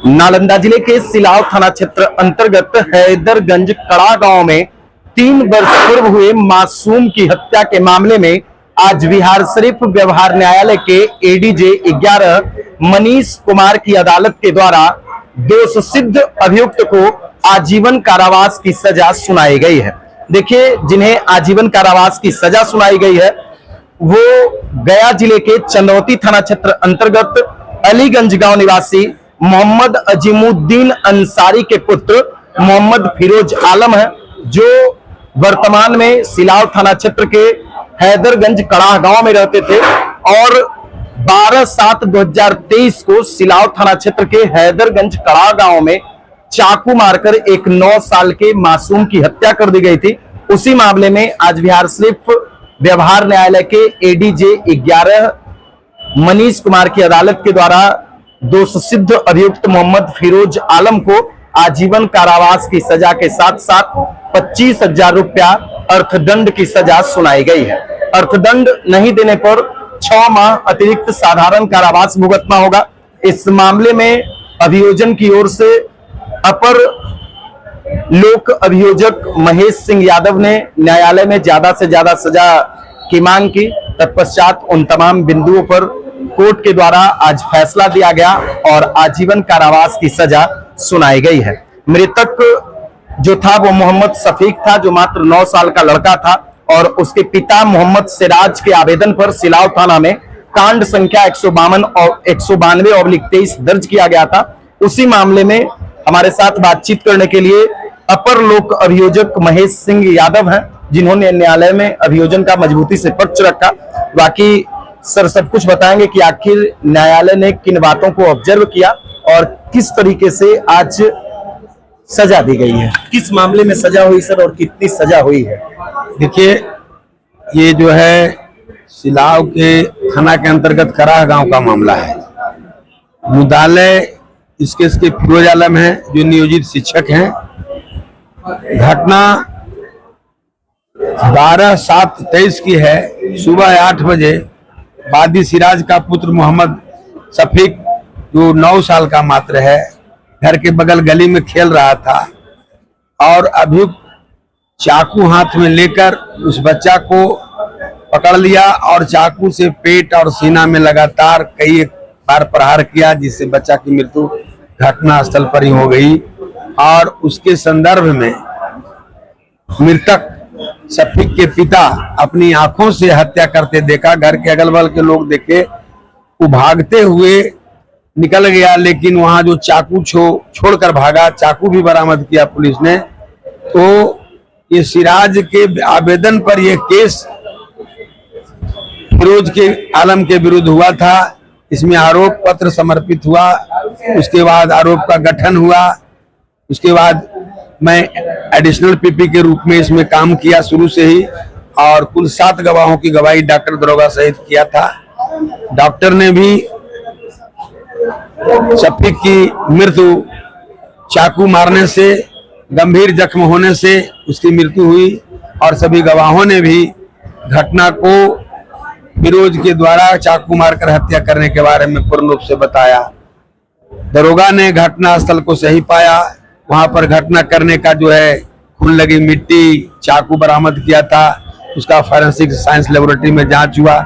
नालंदा जिले के सिलाव थाना क्षेत्र अंतर्गत हैदरगंज कड़ा गांव में 3 वर्ष पूर्व हुए मासूम की हत्या के मामले में आज बिहार शरीफ व्यवहार न्यायालय के एडीजे 11 मनीष कुमार की अदालत के द्वारा दोष सिद्ध अभियुक्त को आजीवन कारावास की सजा सुनाई गई है। देखिए, जिन्हें आजीवन कारावास की सजा सुनाई गई है वो गया जिले के चंदौती थाना क्षेत्र अंतर्गत अलीगंज गांव निवासी मोहम्मद अजीमुद्दीन अंसारी के पुत्र मोहम्मद फिरोज आलम है, जो वर्तमान में सिलाव थाना क्षेत्र के हैदरगंज कड़ा गांव में रहते थे और 12/7/2023 को सिलाव थाना क्षेत्र के हैदरगंज कड़ा गांव में चाकू मारकर एक 9 साल के मासूम की हत्या कर दी गई थी। उसी मामले में आज बिहार शरीफ व्यवहार न्यायालय के एडीजे 11 मनीष कुमार की अदालत के द्वारा दोष सिद्ध अभियुक्त मोहम्मद फिरोज आलम को आजीवन कारावास की सजा के साथ साथ 25,000 रुपया अर्थदंड की सजा सुनाई गई है। अर्थदंड नहीं देने पर 6 माह अतिरिक्त साधारण कारावास भुगतना होगा। इस मामले में अभियोजन की ओर से अपर लोक अभियोजक महेश सिंह यादव ने न्यायालय में ज्यादा से ज्यादा सजा की मांग की। तत्पश्चात उन तमाम बिंदुओं पर कोर्ट के द्वारा आज फैसला दिया गया और आजीवन कारावास की सजा सुनाई गई है। मृतक जो था वो मोहम्मद सफीक था, जो मात्र 9 साल का लड़का था और उसके पिता मोहम्मद सिराज के आवेदन पर सिलाव थाना में कांड संख्या 152 और 192/23 दर्ज किया गया था। उसी मामले में हमारे साथ बातचीत करने के लिए अपर लोक अभियोजक महेश सिंह यादव हैं, जिन्होंने न्यायालय में अभियोजन का मजबूती से पक्ष रखा। बाकी सर सब कुछ बताएंगे कि आखिर न्यायालय ने किन बातों को ऑब्जर्व किया और किस तरीके से आज सजा दी गई है। किस मामले में सजा हुई सर और कितनी सजा हुई है? देखिए, ये जो है सिलाव के थाना के अंतर्गत कराह गांव का मामला है। मुद्दालय इस केस के फिरोज आलम है, जो नियोजित शिक्षक हैं। घटना 12/7/23 की है। सुबह 8 बजे बादी सिराज का पुत्र मोहम्मद सफीक, जो 9 साल का मात्र है, घर के बगल गली में खेल रहा था और अभियुक्त चाकू हाथ में लेकर उस बच्चा को पकड़ लिया और चाकू से पेट और सीना में लगातार कई बार प्रहार किया, जिससे बच्चा की मृत्यु घटना स्थल पर ही हो गई। और उसके संदर्भ में मृतक सफीक के पिता अपनी आंखों से हत्या करते देखा। घर के अगल बगल के लोग देखे, वो भागते हुए निकल गया, लेकिन वहां जो चाकू छोड़कर भागा, चाकू भी बरामद किया पुलिस ने। तो ये सिराज के आवेदन पर यह केस फिरोज के आलम के विरुद्ध हुआ था। इसमें आरोप पत्र समर्पित हुआ, उसके बाद आरोप का गठन हुआ। उसके बाद मैं एडिशनल पीपी के रूप में इसमें काम किया शुरू से ही, और कुल 7 गवाहों की गवाही डॉक्टर दरोगा सहित किया था। डॉक्टर ने भी सफीक की मृत्यु चाकू मारने से, गंभीर जख्म होने से उसकी मृत्यु हुई, और सभी गवाहों ने भी घटना को फिरोज के द्वारा चाकू मारकर हत्या करने के बारे में पूर्ण रूप से बताया। दरोगा ने घटना स्थल को सही पाया। वहां पर घटना करने का जो है खून लगी मिट्टी, चाकू बरामद किया था, उसका फॉरेंसिक साइंस लेबोरेटरी में जांच हुआ।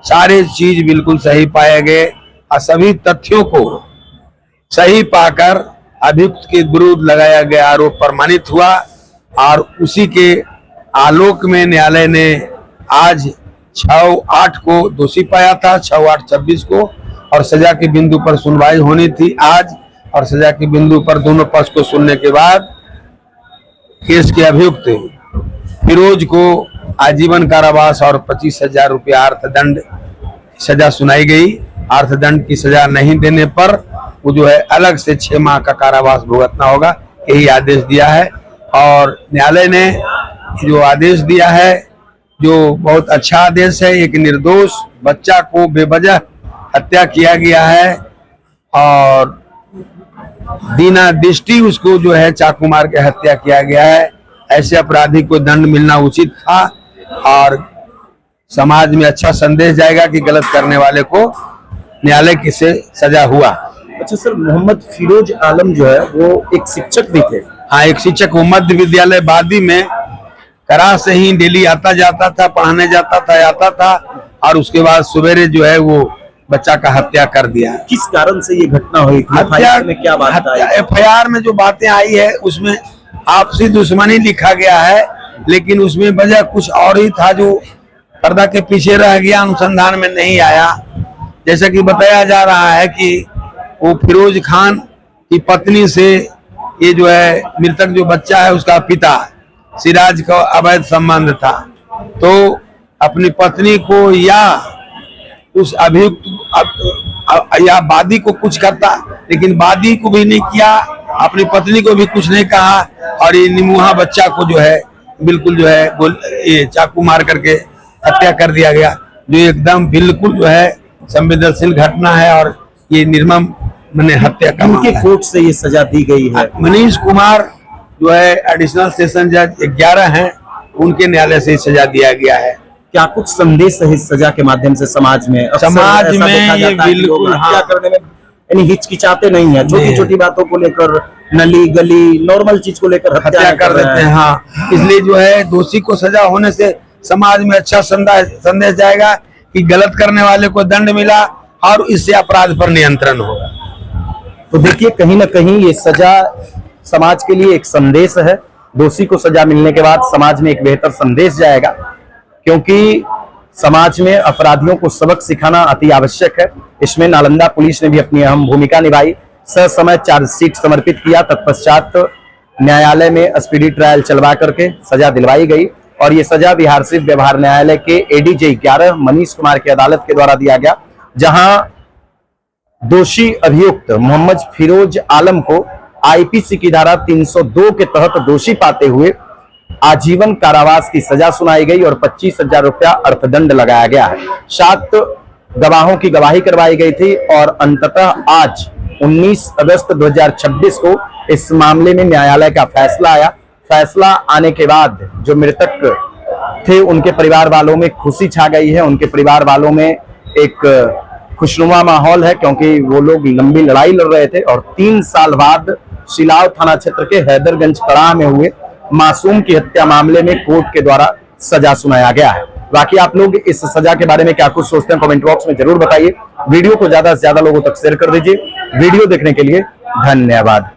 सारे चीज बिल्कुल सही पाए गए और सभी तथ्यों को सही पाकर अभियुक्त के विरुद्ध लगाया गया आरोप प्रमाणित हुआ। और उसी के आलोक में न्यायालय ने आज 6/8 को दोषी पाया था, 6/8/26 को, और सजा के बिंदु पर सुनवाई होनी थी आज। और सजा के बिंदु पर दोनों पक्ष को सुनने के बाद केस के अभियुक्त फिरोज को आजीवन कारावास और 25,000 रुपया अर्थदंड सजा सुनाई गई। अर्थदंड की सजा नहीं देने पर वो जो है अलग से 6 माह का कारावास भुगतना होगा, यही आदेश दिया है। और न्यायालय ने जो आदेश दिया है, जो बहुत अच्छा आदेश है। एक निर्दोष बच्चा को बेवजह हत्या किया गया है और बिना दृष्टि उसको जो है चाकू मार के हत्या किया गया है। ऐसे अपराधी को दंड मिलना उचित था और समाज में अच्छा संदेश जाएगा कि गलत करने वाले को न्यायालय की से सजा हुआ। अच्छा सर, मोहम्मद फिरोज आलम जो है वो एक शिक्षक भी थे। हाँ, एक शिक्षक वो मध्य विद्यालय बादी में करा से ही डेली आता जाता था, पढ़ाने जाता था, आता था, और उसके बाद सवेरे जो है वो बच्चा का हत्या कर दिया। किस कारण से ये घटना हुई थी? हत्या में क्या बात आई? FIR में जो बातें आई है उसमें आपसी दुश्मनी लिखा गया है, लेकिन उसमें वजह कुछ और ही था जो पर्दा के पीछे रह गया, अनुसंधान में नहीं आया। जैसा कि बताया जा रहा है कि वो फिरोज खान की पत्नी से ये जो है मृतक जो बच्चा है उसका पिता सिराज का अवैध संबंध था, तो अपनी पत्नी को या उस अभियुक्त या वादी को कुछ करता, लेकिन वादी को भी नहीं किया, अपनी पत्नी को भी कुछ नहीं कहा, और ये निमुहा बच्चा को जो है बिल्कुल जो है ये चाकू मार करके हत्या कर दिया गया, जो एकदम बिल्कुल जो है संवेदनशील घटना है, और ये निर्मम मैंने हत्या का उनके कोर्ट से ये सजा दी गई है। मनीष कुमार जो है एडिशनल सेशन जज 11 हैं, उनके न्यायालय से सजा दिया गया है। क्या कुछ संदेश है इस सजा के माध्यम से समाज में? समाज में ये बिल्कुल हत्या करने में यानी हिचकिचाते नहीं है, छोटी छोटी बातों को लेकर, नली गली नॉर्मल चीज को लेकर हत्या कर देते हैं। हाँ, इसलिए जो है दोषी को सजा होने से समाज में अच्छा संदेश जाएगा कि गलत करने वाले को दंड मिला और इससे अपराध पर नियंत्रण होगा। तो देखिए, कहीं ना कहीं ये सजा समाज के लिए एक संदेश है। दोषी को सजा मिलने के बाद समाज में एक बेहतर संदेश जाएगा, क्योंकि समाज में अपराधियों को सबक सिखाना अति आवश्यक है। इसमें नालंदा पुलिस ने भी अपनी अहम भूमिका निभाई, ससमय चार्जशीट समर्पित किया, तत्पश्चात न्यायालय में स्पीडी ट्रायल चलवा करके सजा दिलवाई गई, और ये सजा बिहार सिविल व्यवहार न्यायालय के ADJ 11 मनीष कुमार की अदालत के द्वारा दिया गया, जहां दोषी अभियुक्त मोहम्मद फिरोज आलम को IPC की धारा 302 के तहत दोषी पाते हुए आजीवन कारावास की सजा सुनाई गई और 25,000 रुपया अर्थदंड लगाया गया है। 7 गवाहों की गवाही करवाई गई थी, और अंततः आज 19 अगस्त 2026 को इस मामले में न्यायालय का फैसला आया। फैसला आने के बाद जो मृतक थे उनके परिवार वालों में खुशी छा गई है, उनके परिवार वालों में एक खुशनुमा माहौल है, क्योंकि वो लोग लंबी लड़ाई लड़ रहे थे, और 3 साल बाद सिलाव थाना क्षेत्र के हैदरगंज कड़ाह में हुए मासूम की हत्या मामले में कोर्ट के द्वारा सजा सुनाया गया है। बाकी आप लोग इस सजा के बारे में क्या कुछ सोचते हैं, कमेंट बॉक्स में जरूर बताइए। वीडियो को ज्यादा से ज्यादा लोगों तक शेयर कर दीजिए। वीडियो देखने के लिए धन्यवाद।